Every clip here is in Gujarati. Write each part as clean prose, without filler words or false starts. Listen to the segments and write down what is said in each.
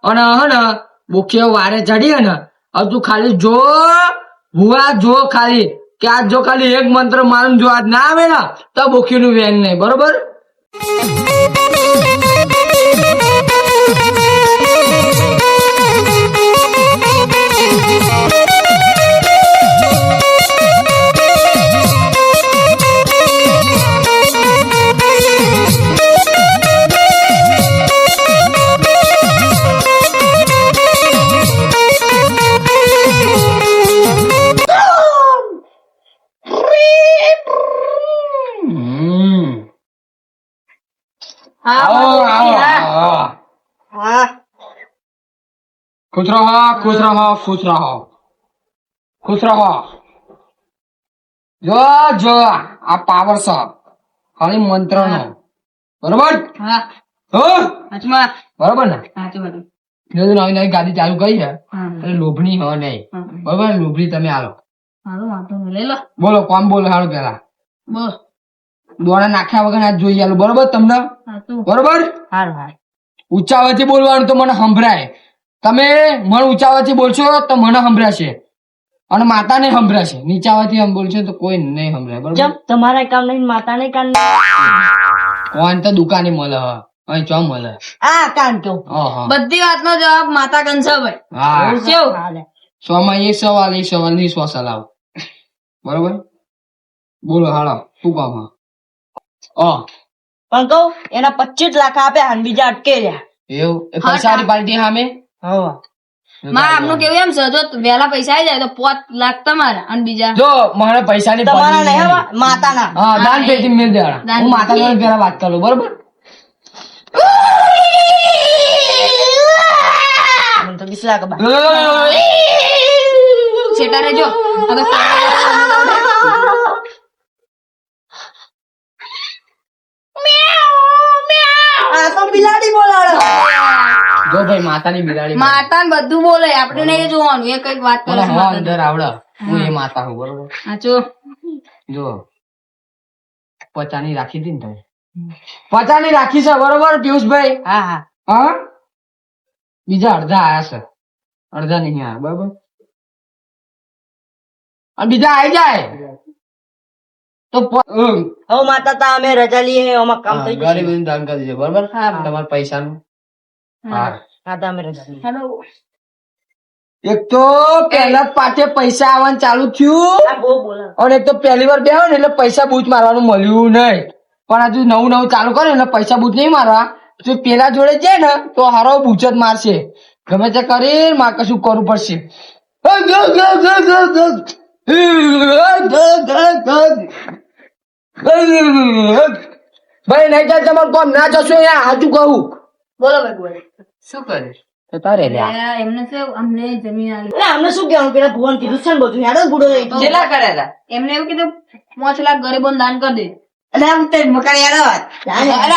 અને હે ને બોખીઓ વારે ચડી ને હવે તું ખાલી જો ભુવા જો ખાલી કે આજ જો ખાલી એક મંત્ર મારું જો આજ ના આવે ને તો બોખી નું વેન નહીં બરોબર. खुश रहो खुश रहो खुश रहो खुश रहो. જો જો આ પાવર છે ખાલી મંત્ર નો બરોબર. બરોબર ને નવી નવી ગાડી ચાલુ કરી છે એટલે લોભણી હો નહીં બરોબર. લોભણી તમે આલો બોલો કોણ બોલો હાલો પેલા દોડા નાખ્યા વગર આ જોઈ આલું બરોબર તમને બરોબર. ઊંચા અવાજથી બોલવાનું તો મને સંભળાય. તમે મને ઊંચા અવાજથી બોલશો તો મને સંભળાશે અને માતા ને સંભળાશે. નીચા અવાજથી બોલશો તો કોઈ નહીં સંભળાય બરોબર. તમારા કામ નહીં માતા નહીં કામ કોણ તો દુકાને મળે અહીં ચો મળે આ કામ તો બધી વાતનો જવાબ માતા કન છે ભાઈ. હા 100 માં એક સવાલ ની 100 સલાહ બરોબર. બોલો હાલો શું કામ પણ કહું એના 25 લાખ આપ્યા અને બીજા અટકે રહ્યા એવું એ પૈસાની પાર્ટી સામે માં આમનું કેવું એમ છે જો વહેલા પૈસા આવી જાય તો 5 લાખ તમારા અને બીજા જો મારા પૈસાની તમારા નહીં માતાના. હા દાન પેટી મેલ દેવાના. હું માતા જોડે પેલા વાત કરું બરોબર. મને તો 20 લાખ બા છેટા રેજો હવે આ તો બિલાડી બોલાડો. જો ભાઈ માતાની બિલાડી માતા ને બધું બોલે આપણે નહીં જોવાનું એ કઈક વાત કરે મને અંદર આવડે હું એ માતા હું બરોબર. સાચો જો 50 ની રાખી હતી ને તમે 50 ની રાખી છે બરોબર પિયુષભાઈ. હા હા હા બીજા અડધા આયા છે અડધા નહીં આયા બરોબર. અને બીજા આવી જાય તો હવે માતા તા અમે રજા લઈએ અમાર કામ થઈ જશે. ગરીબ દાન કરી દેજો બરોબર. તમારા પૈસાનું હા તો અમે રજા લઈએ. હેલો એક તો પહેલા જ પાટે પૈસા આવવાનું ચાલુ થયું આ બહુ બોલાડો. અને એક તો પહેલી વાર બેહો ને એટલે પૈસા બૂચ મારવાનું મળ્યું નહીં. પણ હજુ નવું ચાલુ કરે એટલે પૈસા બૂચ નહીં મારવા. જો પેલા જોડે જાય ને તો હારો બૂચ જ મારશે. ગમે તે કરી મારે કશું કરવું પડશે. ભાઈ નહીં જાય તમારું કામ ના જશો યાર સાચું કહું. બોલો ભાઈ બોલો શું કરે તારે એમને શું અમને જમીન આલી એટલે અમને શું કહેવાનું પેલા ભુવન કીધું છે ને બધું હેડો બુડો કેટલા કર્યા હતા એમને એવું કીધું 5 લાખ ગરીબોને દાન કરી દે. એટલે આમ તે મકાન હેડો અરે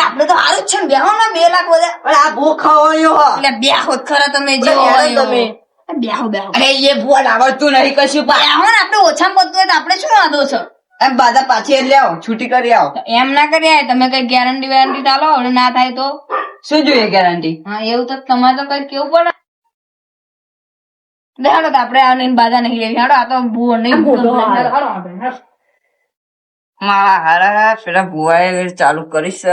આપણે તો હારું જ છે ને બેહો ને 2 લાખ બધા. અરે આ ભૂ ખાવાયો હો એટલે બેહો ખરા તમે જે તમે બેહો બેહો અરે એ ભુવન આવડતું નહીં કશું બેહો ને આપણે ઓછામાં બધું હોય તો આપણે શું વાંધો છે. એમ બાધા પાછી લે આવો છૂટી કરી આવો. એમ ના કરી તમે કઈ ગેરંટી વેરંટી ચાલો હવે ના થાય તો શું જોઈએ ગેરંટી. હા એવું તો તમારે તો કઈ કેવું પડે. હાડો તો આપડે આને બાધા નહીં લેવી. હાડો આ તો ભૂવો નહીં મારા હારા પેલા ભુવાએ ચાલુ કરીશ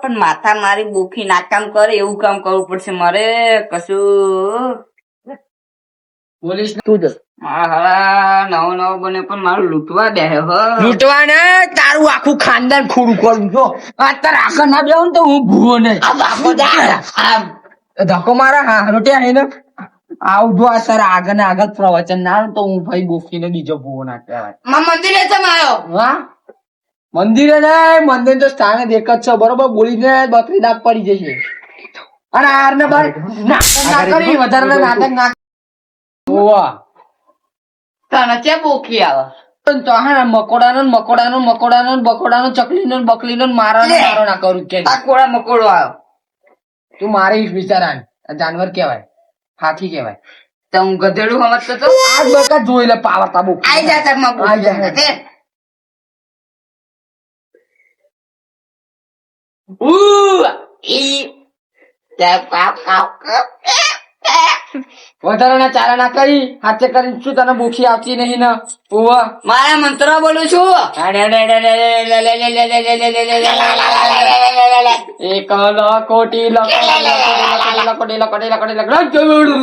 પણ માથા મારી બોખી નાકામ કરે એવું કામ કરવું પડશે મારે કશું. પોલીસ તું જ હારા નવો બને પણ મારું લૂંટવા દે લૂંટવા ને તારું આખું ખાનદાન ખોડું કરું છો. અત્યારે આખા ના બેહું ને તો હું ભૂવો નહીં ધક્કો મારા હા રોટિયા હે ને આવું જો અત્યારે આગળ ને આગળ પ્રવચન ના આવે તો હું ભાઈ બોફી ને બીજો ભૂવો ના કહેવાય. મંદિરે તમે આવ્યો હા મંદિરે નહીં મંદિર તો સ્થાને દેખ જ છે બરોબર. બોલીને 32 લાખ પડી જશે અને આર ને બાર નાટક ના કરી વધારે નાટક ના ઓવા તને ક્યાં બોખી આવે તો હા મકોડાનો ચકલીનો બકલીનો મારો ના કરું કે આ કોળા મકોડો આવ્યો તું મારે વિચારાન જાનવર કેવાય હાથી કેવાય તો હું ગધેડું સમજતો તો આજ બકા જોઈ લે પાવર તાબુ આઈ જા તક માં આઈ જા. ઈ કાપ કાપ કાપ વધારાના ચારા ના કરી હાથે કરી શું તને ભૂખી આવતી નહીં ને ઉવા મારા મંત્ર બોલું છું. એક કોટી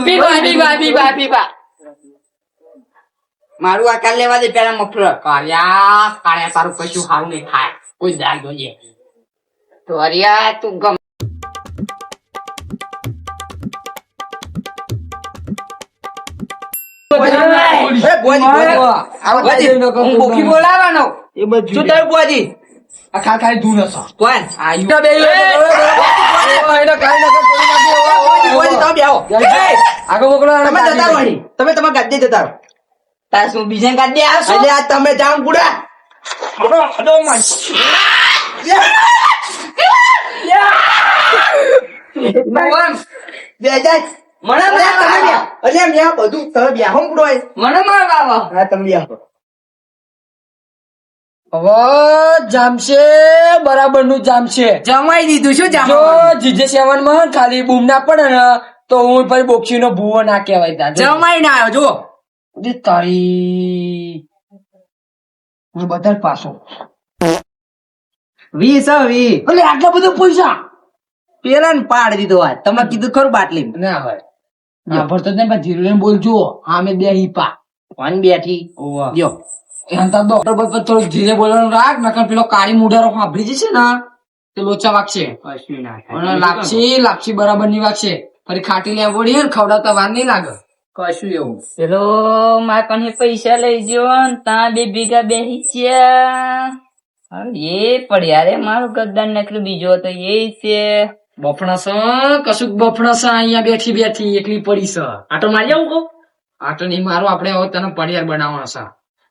પીપા પીપા પીપા પીપા. મારું આકાર લેવા દે પેલા મફર. કાળિયા સારું કશું સારું નહીં થાય કોઈ દાગ જોઈએ તો અરિયા તું ગમ હું ભૂખી બોલાવાનો. શું થયું બુઆજી? ખાલી દૂર હશો કોણ? આગળ મોકલો તમે જતા રહો અહીં. તમે તમારા ગાડી જતા રહો. તાર શું બીજા ગાડી આવશો? એટલે આ તમે જાઓ બુડા. બે જાય. મને બધું તમે બ્યાહો પૂડો મને માર બાબા. હા તમે બ્યાહો. હવે જામશે બરાબર નું જામશે જમાઈ દીધું. શું જો જમાઈ? જીજે સેવન માં ખાલી બૂમ ના પડે ને તો હું પછી બોક્ષી નો ભૂવો ના કહેવાય તા જમાઈ ના આવ્યો જુઓ. તારી હું બધા પાછો 20 એટલે આટલા બધા પૈસા પેલા ને પાડ દીધો. આ તમે કીધું ખરું બાટલી ના હોય ના ભરતો જ નહીં પણ ધીરે ધીરે બોલજો હા મેં બે હિપા કોણ બેઠી? જો એમ તો ડોક્ટર પર થોડું ધીરે બોલવાનું રાખ નકર પેલો કાળી મુઢારો સાંભળી જશે ને તે લોચા વાગશે અને લાપસી બરાબર ની વાગશે ફરી ખાટી લેવા પડી ને ખવડાવતા વાર નહીં લાગે કશું એવું પેલો માર કને પૈસા લઈ ગયો ને તા 2 વીઘા બેહી ગયા. એ પડ્યા રે મારું ગદ્દાન નકલું બીજો હતો એ છે. બફણા છે કશુંક બફણા છે અહીંયા બેઠી બેઠી એકલી પડી છે આટો મારી આવું કહું આટો નહીં મારો આપણે હવે તને પડિયાર બનાવવાનો છે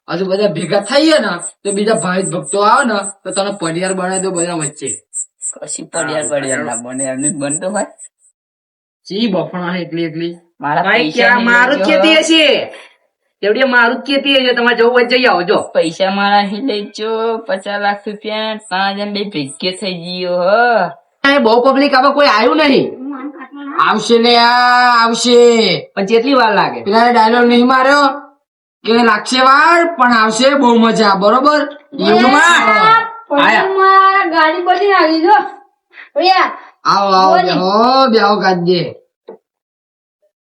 હજુ બધા ભેગા થઈએ ને તો બીજા ભાઈ ભક્તો આવે ને તો તને પડિયાર બનાવી દો બધા વચ્ચે કશી પડ્યા ના બને એમને બનતો હોય. ચી બફણા એકલી એકલી મારા પૈસા મારું જ ખેતી હશે. તેવડી મારું જ ખેતી હશે. તમારે જવું હોય જઈ આવજો. પૈસા મારા હી લઈ જો 50 લાખ રૂપિયા. 5 જણ બે ભેગે થઈ ગયો. બહુ પબ્લિક આમાં કોઈ આવ્યું નહીં આવશે ને આવશે પણ કેટલી વાર લાગે? પેલા ડાયલોગ નહીં માર્યો કે લાગશે વાર પણ આવશે બહુ મજા બરોબર ગાડી બધી આવી જો આવો આવો બેહો ગાજે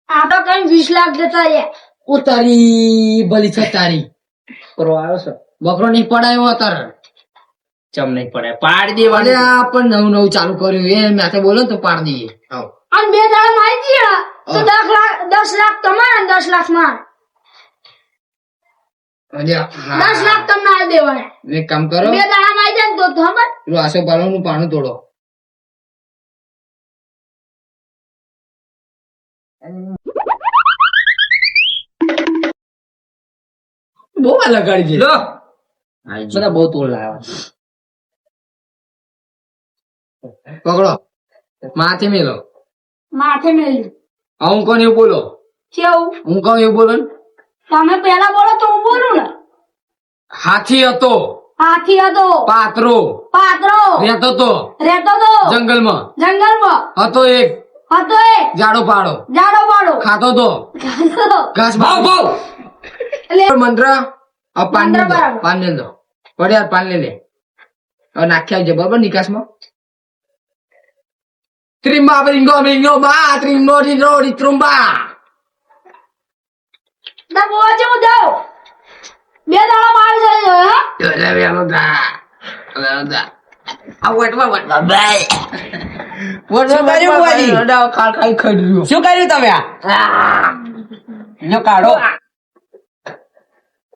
આ તો કઈ 20 લાખ જતા રહ્યા. ઉતારી ભલી છતારી કરો આવ્યો છે બકરો નહીં પડાયો અત્યારે ચમ નહીં પડે પાડ દેવાનું. આ પણ નવું ચાલુ કર્યું એ મેં બોલો તો પાડ દઈએ આવો અને 2 દાડા માં આવી ગયા તો 10 લાખ તમારા અને 10 લાખ મારા. 10 લાખ તમને આ દેવાના. એક કામ કરો 2 દાડા માં આવી જાય ને તો ખબર પેલું આસો પાલવાનું પાનું તોડો બહુ લગાડી દે લો બધા બહુ તોડ લાવ્યા પકડો માથે મેલો માથે મેલી હું કોને એવું બોલો કેવું હું કહું એવું બોલો ને તમે પેલા બોલો તો હું બોલું ને. હાથી હતો હાથી હતો પાત્રો રહેતો તો જંગલમાં હતો એક જાડો પાડો ખાતો તો ઘાસ ભાવ મંત્ર પાન ને દો પડ્યા પાન લે હવે નાખી આવજે બરોબર નિકાસમાં ત્રિમ્બા બ્રિંગો બ્રિંગો બા ત્રિમ્બો રિંગો રિત્રુંબા ના બોવા જેવું જાઓ 2 દાડા માં આવી જાય શું કર્યું તમે? આ કાઢો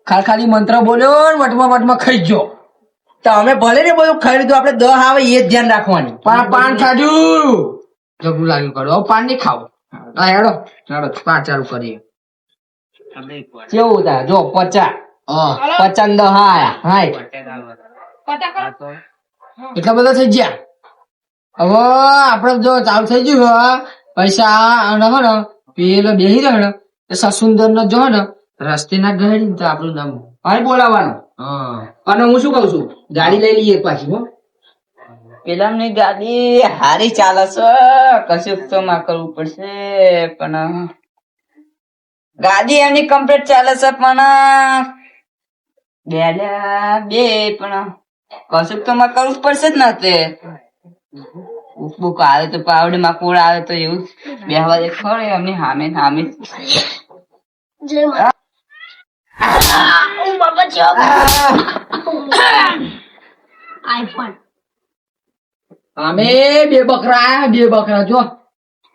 ખાલી મંત્ર બોલ્યો ને વટમાં ખાઈ ગયો તો અમે ભલે ને બધું ખાઈ લીધું. આપડે 10 આવે એ જ ધ્યાન રાખવાનું. પાન ખાધું જગું લાગ્યું કાઢો હવે પાન નહીં ખાવું હા હેડો પાન ચાલુ કરીએ કેવું હતા જો 50 50 10 હાય એટલા બધા થઈ ગયા હવે આપડે જો ચાલુ થઈ ગયું પૈસા ને પેલો બેસી રહ્યો ને સસુંદર નો જો ને રસ્તે ના ગહેડી તો આપણું નામ હવે બોલાવાનું. અને હું શું કઉ છું ગાડી લઈ લઈએ પાછી. હો પેલા ની ગાડી હારી ચાલે છે. કશું તો માં કરવું પડશે પણ ગાડી એમની કમ્પ્લીટ ચાલે છે પણ પણ કશુંક તો માં કરવું જ પડશે જ ને તે બુક આવે તો પાવડે માં કોળ આવે તો એવું બેહવા દે ખરે એમની સામે સામે આઈફોન અમે બે બકરા જો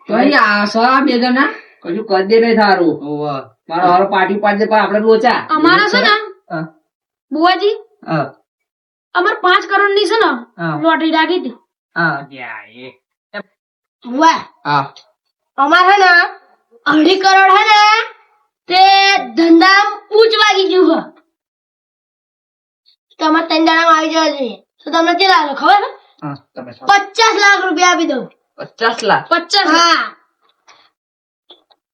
કઈ આશા બે જણા કશું કરી દે નહીં થારું મારો હારો પાર્ટી પાડે પણ આપડે લોચા અમારા છે ને બુવાજી હા અમાર 5 કરોડ ની છે ને હા. લોટરી લાગી હતી હા વાહ હા અમાર હે ને 2.5 કરોડ હે ને તે ધંધા પૂછ વાગી ગયું હે તમારે 3 દાડામાં આવી જવા જોઈએ તો તમને કેટલા લાગે ખબર હે? હા તમે 50 લાખ રૂપિયા આપી દઉં 50 લાખ 50 હા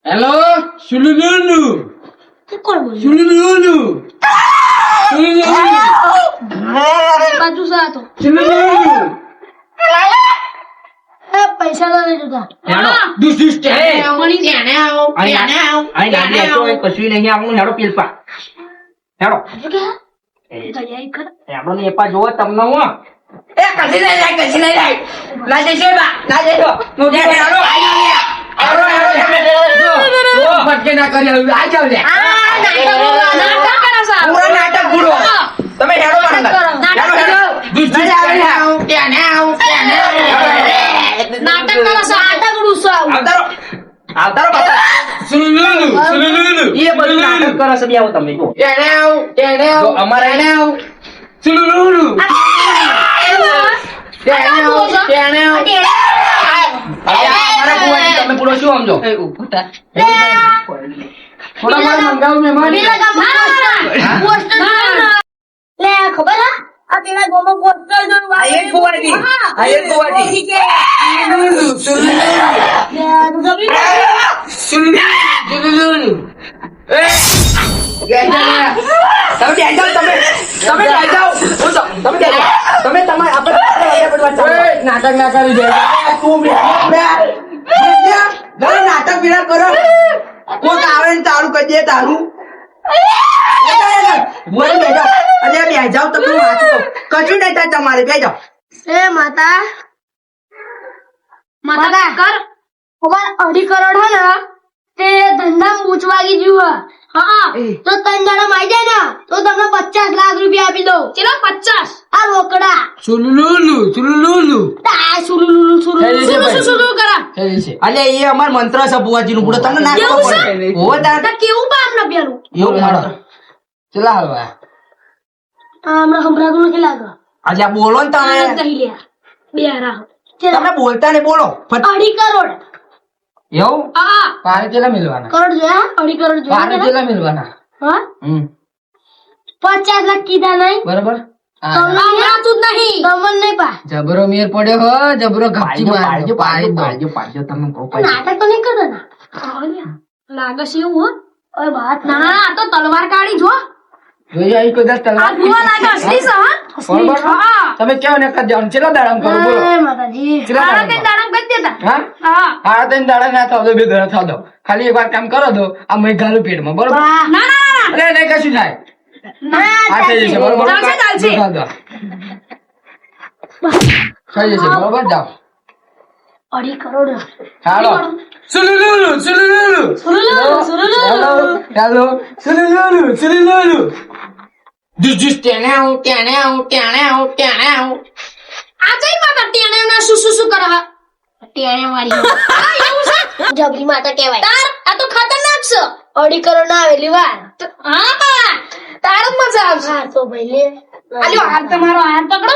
હેલો સુલુલુલુ તે કોણ બોલ્યું સુલુલુલુ બાજુ સા તો પૈસા તો નહીં જોતા કશું નહીં આપણું હેડો પેલપા હેડો દયા કર હેડો ને એપા જોવો તમને હું કશી નહીં જાય ના જઈશો ના જઈશો ફટકે ના કરી આ જાવ લે નાટક કરો સા પૂરા નાટક પૂરો તમે હેડો નાટક કરો સા નાટક રૂસા આવતારો પાછા એ બધું નાટક કરો છો બે આવો તમે જો અમારે તમે પૂરો શું સમજો થોડા મારા મંગાવું મહેમાન લે ખબર હે આ પેલા ગોમો પોસ્ટર જો આ એક કુવાડી નાટક ના કરી દે નાટક વિના કરો કોક આવે ને તારું કહી દે તારું બે જાવ તમે વાંચો કશું નહીં થાય તમારે બે જાવ એ માતા માતા કર ખબર 2.5 કરોડ હે ને તે ધંધા મૂચવાગી ગયું હે હા તો 3 દાડા માં આવી જાય ને તો તમને 50 લાખ રૂપિયા આપી દઉં ચલો 50 આ રોકડા સુલુલુલુ તા સુલુ કરા અલે એ અમાર મંત્ર છે બુવાજી નું પૂરો તમને ના કેવું ખબર છે? પડે ઓ તાર તા કેવું બાપ ન પેલું એવું હાડો ચલા હલવા હમણાં સંભળાતું નથી લાગે આજે આ બોલો ને તમે કહી લે બે રાહ તમે બોલતા ને બોલો 2.5 કરોડ એવું હા પાણી ચેલા મિલવાના કરોડ જોયા 2.5 કરોડ પાણી જોયા ચેલા મિલવાના હા 50 લાખ કીધા નહીં બરાબર સંભળાતું જ નહીં તમને નહીં પા જબરો મેર પડ્યો હો જબરો ઘાચી મારજો પાણી પાડજો તમે નાટક તો નહીં કરતા ના લાગે છે એવું હો ઓય વાત ના ના આ તો તલવાર કાઢી જો જોઈ આવી કોઈ દસ આ તલવાર ભૂવા લાગે અસલી છે હા અસલી બરોબર. હા તમે કેવો ને કદ જાવ ચેલા દાડામ કરો બોલો એ માતાજી કેટલા આરા દાડા તે દાડમ કરી દેતા હા હા હા તને દાડા ના થાવ દો બે દાડા થાવ દો ખાલી એક વાર કામ કરો દો આ મેં ગાલું પેટમાં બરોબર ના ના અરે નહીં કશું થાય આ થઈ જશે બરોબર ચાલશે, ચાલશે. દુખાવ દો. થઈ જશે બરોબર જાઓ 2.5 કરોડ હાલો સુલુલુલુ સુલુલુલુ સુરુલુ હેલો સુલુલુલુ જુસ ટેણે આવું આ જઈ માતા ટેણે ના શું કરે હા ટેણે મારી હા એવું છે જબરી માતા કહેવાય તાર આ તો ખતરનાક છે 2.5 કરોડ ના આવેલી વાર હા બા તાર જ મજા આવશે હા તો ભાઈ લે આલ્યો હાલ તમારો હાથ પકડો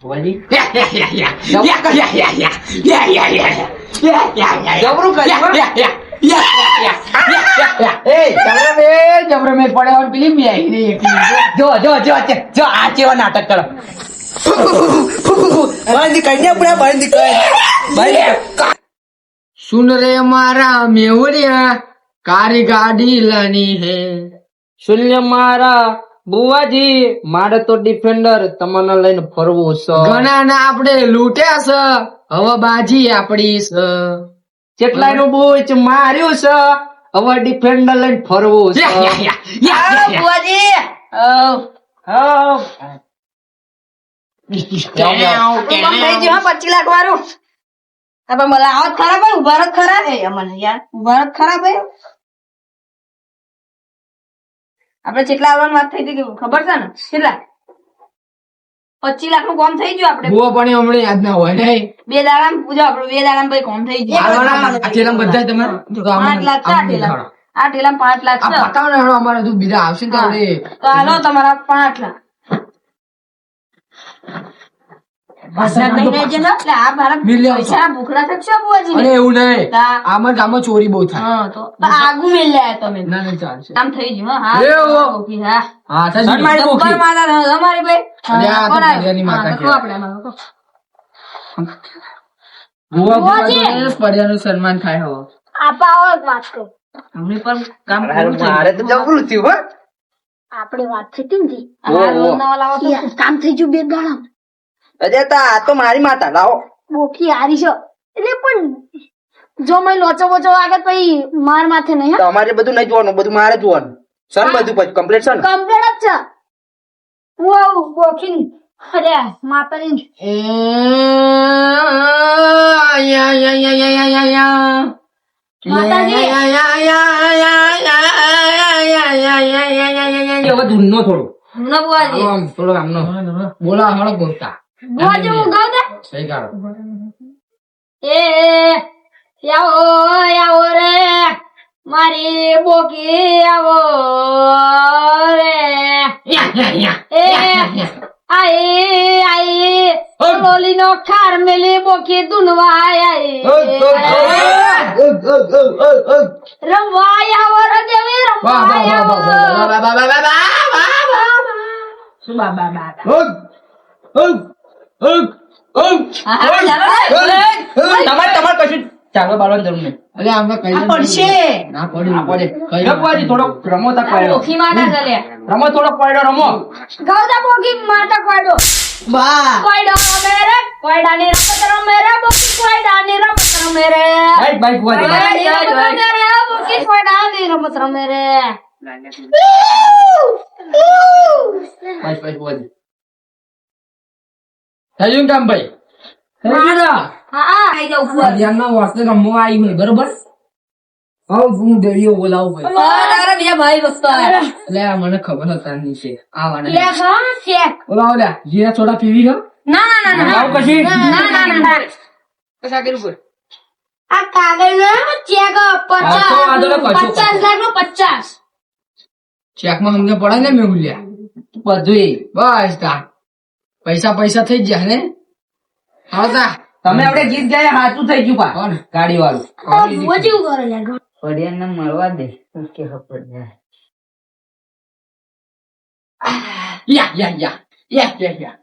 બુવાજી જબરું કર્યું જબરો મેં પડ્યા હોય પેલી બી આવી રહી એકલી. જો આ કેવા નાટક કરો બંધ કરી દે પૂરા બંધ કર सुन रे मारा मेवरिया कारी गाड़ी लानी है શૂન્ય મારા બુવાજી મારે તો ડિફેન્ડર તમને લઈને ફરવું છે ઘણા ના આપડે લૂટ્યા છે હવે બાજી આપડી છે કેટલાય નો બોચ માર્યો છે, હવે ડિફેન્ડર લઈને ફરવો છે. બુઆજી થઈ ગયું 25 લાખ વાળું. હવે મને આવત ખરા ભાઈ, ઉભા રહો ખરા. મને યાર ઉભા રહો ખરા ભાઈ. આપડે કેટલા આવવાની વાત થઈ હતી ખબર છે ને? કેટલા 25 લાખ નું કામ થઈ ગયું. આપડે બુઆ પણ હમણાં યાદ ના હોય ને. 2 દાડા પૂજા આપડે 2 દાડા ભાઈ કામ થઈ ગયું. આ ઠેલામાં બધા તમે જો 5 લાખ છે. આ ઠેલા 5 લાખ છે. બતાવો ને હેડો, અમારે હજુ બીજા આવશે ને તો આપણે તો હાલો તમારા 5 લાખ. પૈસા લઈને આવજે ને. એટલે આ મારા પૈસા ભૂખડા થશે બુઆજી. અરે એવું નહીં, આમાં ગામમાં ચોરી બહુ થાય. હા તો આગુ મેલ લે તમે. ના ના ચાલશે. કામ થઈ ગયું. હા એવું? ઓકે હા હા થઈ ગયું. મારી ઉપર માતા અમારી ભાઈ. અરે આ તો કોણ આવ્યું? પર્યાની માતા હા, છે. તો આપણે આમાં તો. બુઆ બુઆજી! પર્યાનું સન્માન થાય હવે. આપા આવો એક વાત કહું. હમણાં પણ કામ પૂરું થયું. મારે તો જબરું થયું હો. આપણી વાત છે કેમ થી? આ રોજ નવા લાવો તો કામ થઈ ગયું 2 દાડા. અજે તા આ તો મારી માતા લાવો. બોકી હારી છે એટલે પણ જો મેં લોચો બોચો આગળ પછી માર માથે નહીં. તમારે બધું નહીં જોવાનું, બધું મારે જોવાનું. સર બધું પછી કમ્પ્લીટ છે ને? કમ્પ્લેટ જ છે. વાવ બોકી અરે માતાની માતાજી હવે ધૂનનો થોડું. ન બુઆજી આમ થોડો આમનો બોલા હળક બોલતા. બુઆજી હું ગાઉં દે. સહી કાઢો. એ આવો રે મારી બોકી આવો રે. એ આઈ લોલી નો ખાર મેલી બોકી દુનવાય આઈ રમવાય આવો રે દેવી રમવાય આવો. શું બાબા બાબા તમારે કશું ચાલો બાળવાની જરૂર નહીં. અરે આમને કઈ પડશે. ના પડે કઈ રમવાજી થોડો રમો તા પડ્યો. બોકી માતા ચાલે રમો થોડો પડ્યો રમો. ગૌદા બોકી માતા કોયડો બા કોયડો મેરે કોયડાની રમત રમે રે બોકી કોયડાની રમત રમે રે બાઈક બાઈક બુઆજી બોકી કોયડાની રમત રમે રે. બસ બસ બોલ. થયું કામ ભાઈ? હા આઈ જાવ ઉપર. ધ્યાનના વાસ્તે રમવા આવી હોય બરોબર. હવે હું દેવીઓ બોલાવું ભાઈ. તારા બે ભાઈ વસ્તુ એટલે આ મને ખબર હતા ની છે આવાના. લે હા શેક. બોલાવો લે જીરા સોડા પીવી ગયો. ના ના ના આવું પછી ના ના ના કશા કર્યું બોલ. આ કાગળ નો ચેક પાછો વાંધો ને, પાછો. 50 લાખ નો 50. ચેકમાં અમને પડે ને મેં ઉલ્યા બધું બસ તા પૈસા પૈસા થઈ જ જાય ને. આવતા તમે આપણે ગીત ગાય સાચું થઈ ગયું પા કોણ? ગાડી વાળું. બોજી ઉભો રે યાર. ફરિયાને મળવા દે કે ખબર જાય. યા યા યા યા યા યા.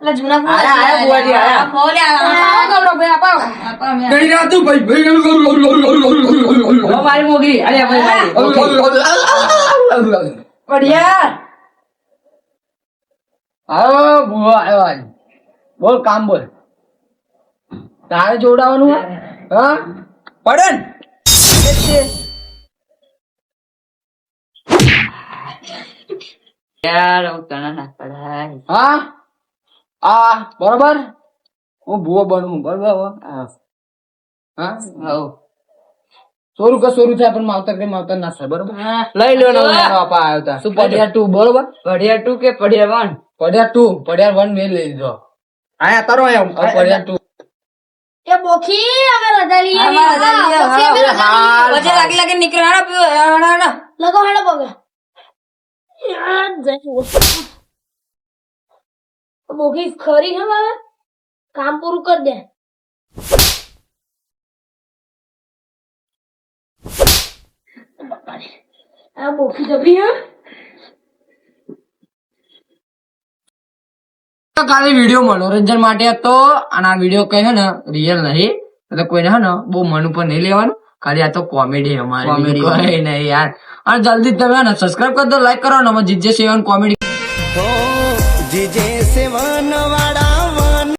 એટલે જૂના આયા બુઆજી, આયા. મોલે આ ગૌરવ ભાઈ આપાવ ગઈ રહ્યા તું ભાઈ ભાઈ. હવે મારી મોગી અરે ભાઈ મારી પડ્યા. આવો બુઆ આવ્યો આજ. બોલ કામ બોલ. તારે જોડાવાનું હે? હા પડે ને. યાર હું તને ના પડાય. હા આ બરોબર. હું ભૂવો બનું બરોબર. હા હવ સોરું કે સોરું થાય પણ માવતર કે માવતર ના થાય બરોબર. લઈ લો ને. બાપા આવ્યો તા. શું પડ્યા તું બરોબર. પડ્યા ટુ કે પડ્યા વન? પડ્યા તું પડ્યા વન મેં લઈ લીધો. આયા તરો એમ પડ્યા તું. એ બોખી અમે રજા લઈએ. આમાં રજા લઈએ, બોખી અમે હા. રજા લઈએ. વચ્ચે લાગી લાગી નીકળ્યા લગો હેડો પગે. યાર જઈ બોખી ખરી હે મારે કામ પૂરું કરી દે. આ બોખી જબી હે. ખાલી વિડીયો મનોરંજન માટે હતો અને આ વિડીયો કઈ હે ને રિયલ નહીં એટલે કોઈને હે ને બહુ મન ઉપર નહીં લેવાનું. ખાલી આ તો કોમેડી અમારી Comedy. કઈ નહીં યાર. અને જલ્દી તમે હે ને સબસ્ક્રાઇબ કરી દો, લાઈક કરો ને. અમે જીજે સેવન કોમેડી જીજે સેવન વાળા